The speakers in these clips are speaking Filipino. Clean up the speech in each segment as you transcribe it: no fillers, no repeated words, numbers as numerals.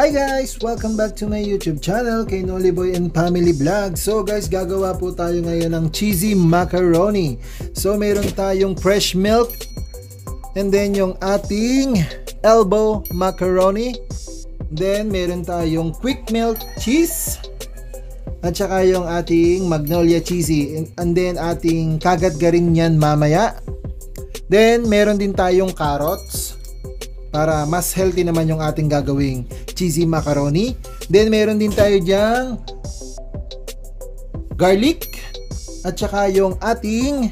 Hi guys! Welcome back to my YouTube channel, kay Noliboy and Family Vlog. So guys, gagawa po tayo ngayon ng cheesy macaroni. So meron tayong fresh milk, and then yung ating elbow macaroni. Then meron tayong quick melt cheese, at saka yung ating magnolia cheesy, and then ating kagatgarin yan mamaya. Then meron din tayong carrots para mas healthy naman yung ating gagawing cheesy macaroni. Then meron din tayo dyang garlic at saka yung ating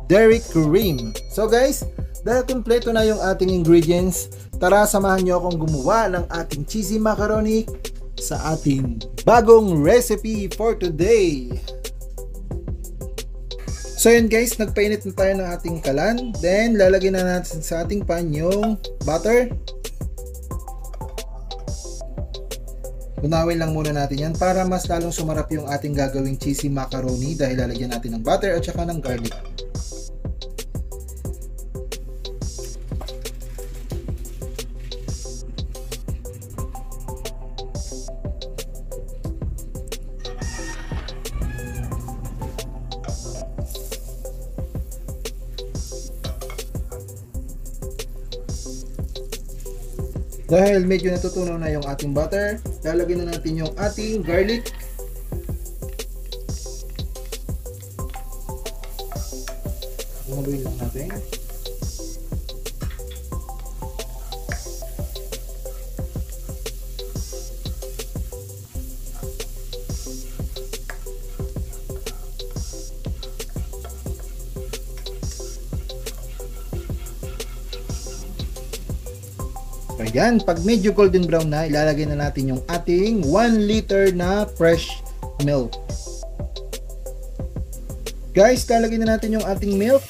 dairy cream. So guys, dahil kumpleto na yung ating ingredients, tara samahan nyo akong gumawa ng ating cheesy macaroni sa ating bagong recipe for today. So yun guys, nagpainit na tayo ng ating kalan. Then lalagyan na natin sa ating pan yung butter. Unawin lang muna natin yan para mas lalong sumarap yung ating gagawing cheesy macaroni, dahil lalagyan natin ng butter at saka ng garlic. Dahil medyo natutunaw na yung ating butter, lalagyan na natin yung ating garlic. Haluin lang natin. Ayan, pag medyo golden brown na, ilalagay na natin yung ating 1 liter na fresh milk. Guys, lalagay na natin yung ating milk.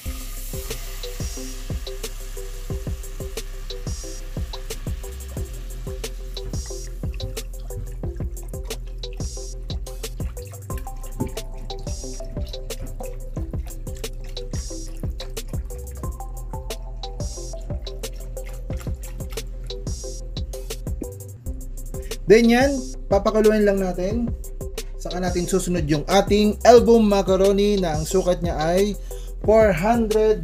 Then yan, papakuluin lang natin. Saka natin susunod yung ating elbow macaroni na ang sukat niya ay 400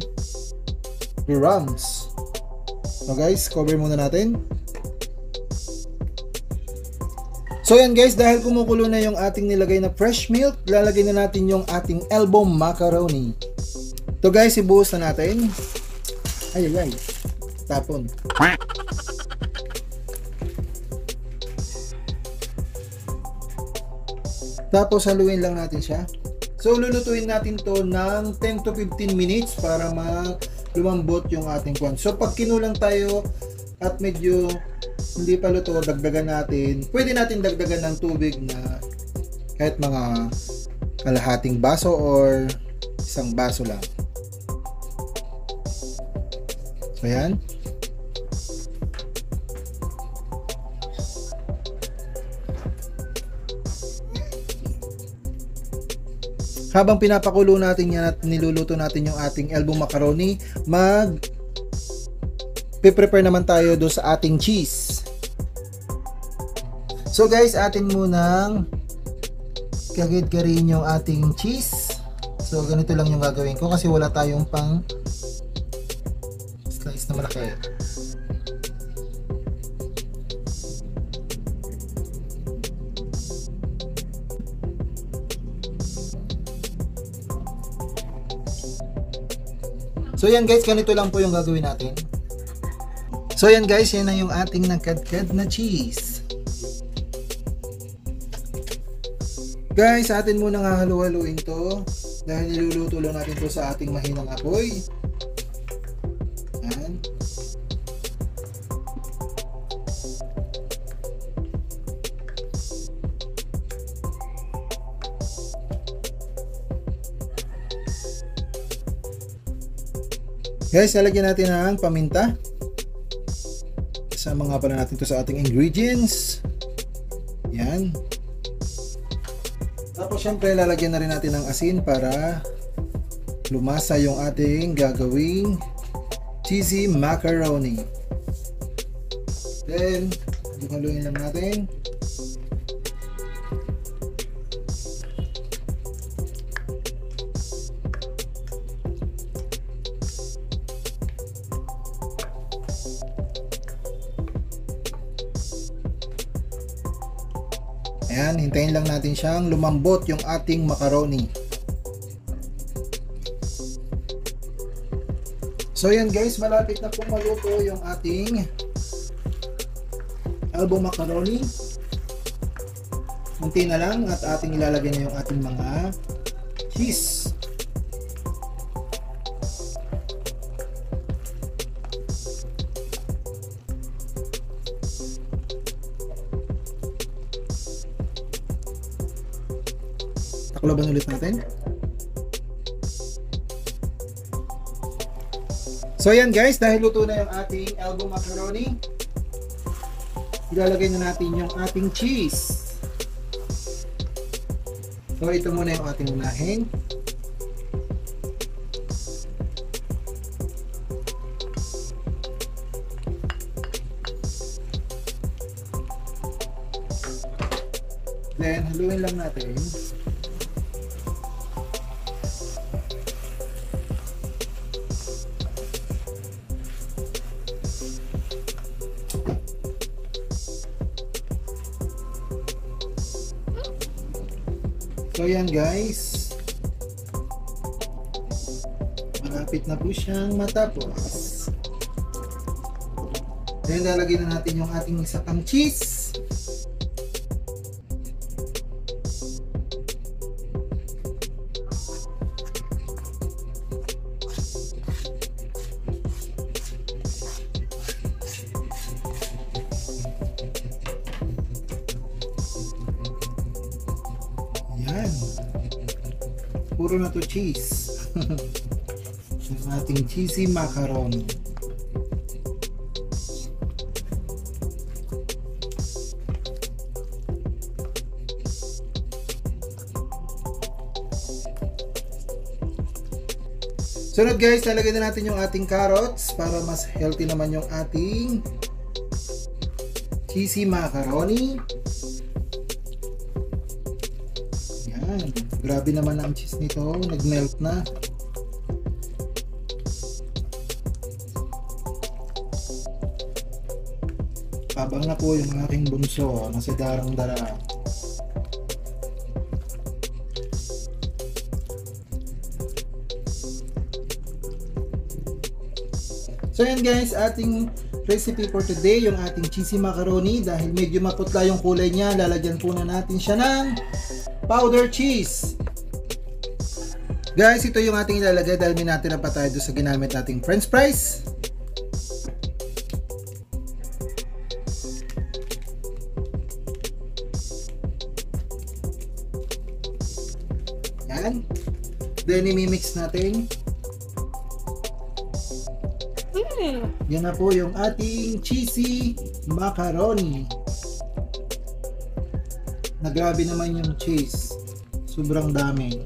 grams. So guys, cover muna natin. So yan guys, dahil kumukulo na yung ating nilagay na fresh milk, lalagay na natin yung ating elbow macaroni. So guys, ibuhos na natin. Ay, tapon. Tapos haluin lang natin siya. So lulutuin natin to ng 10 to 15 minutes para lumambot yung ating kwan. So pag kinulang tayo at medyo hindi pa luto, dagdagan natin. Pwede natin dagdagan ng tubig na kahit mga kalahating baso or isang baso lang. So yan. Habang pinapakulo natin yan at niluluto natin yung ating elbow macaroni, prepare naman tayo do sa ating cheese. So guys, atin munang kagid-garin yung ating cheese. So ganito lang yung gagawin ko kasi wala tayong pang slice na malaki. So yan guys, ganito lang po yung gagawin natin. So yan guys, yan na yung ating nagkadkad na cheese. Guys, atin muna nga halu-haluin to dahil niluluto lang natin to sa ating mahinang apoy. Yan. Guys, lalagyan natin ng paminta. Kasama nga pala natin to sa ating ingredients. Yan. Tapos syempre lalagyan na rin natin ng asin para lumasa yung ating gagawing cheesy macaroni. Then Haluin lang natin. Ayan, hintayin lang natin siyang lumambot yung ating macaroni. So yan guys, malapit na pong maluto yung ating elbow macaroni. Munti na lang at ating ilalagay na yung ating mga cheese. Taklaban ulit natin. So yan guys, dahil luto na yung ating elbow macaroni, ilalagay na natin yung ating cheese. So ito muna yung ating unahin. Then haluin lang natin. So yan guys, malapit na po siyang matapos. Then lalagay na natin yung ating isa pang cheese. Yan. Puro na to cheese. Yung ating cheesy macaroni. Sunod guys, lalagay na natin yung ating carrots para mas healthy naman yung ating cheesy macaroni. Yan. Grabe naman ang cheese nito. Nag-melt na. Habang na po yung aking bunso. Nasa darang-dara. So yan guys, ating recipe for today, yung ating cheesy macaroni. Dahil medyo maputla yung kulay niya, lalagyan po na natin siya ng powder cheese. Guys, ito yung ating ilalagay dahil may natira pa tayo doon sa ginamit nating french fries. Yan. Then imimix natin. Yan na po yung ating cheesy macaroni. Na grabe naman yung cheese. Sobrang dami.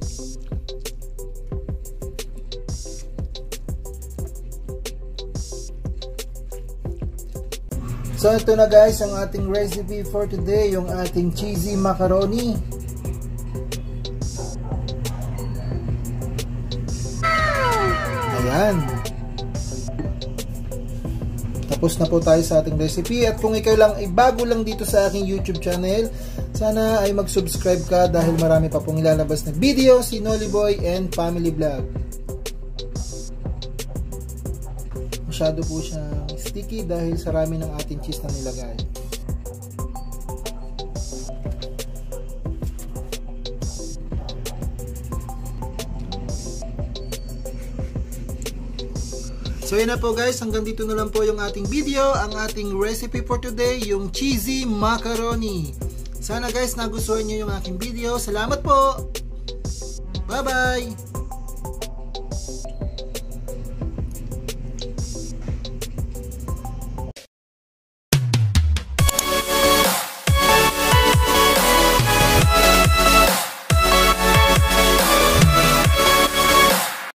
So ito na guys ang ating recipe for today, yung ating cheesy macaroni. Ayan. Tapos na po tayo sa ating recipe. At kung ikaw lang ay bago lang dito sa aking YouTube channel, sana ay mag-subscribe ka dahil marami pa pong ilalabas na video si Noliboy and Family Vlog. Masyado po siyang sticky dahil sa rami ng ating cheese na nilagay. So yun na po guys, hanggang dito na lang po yung ating video, ang ating recipe for today, yung cheesy macaroni. Sana guys nagustuhan nyo yung aking video. Salamat po! Bye bye!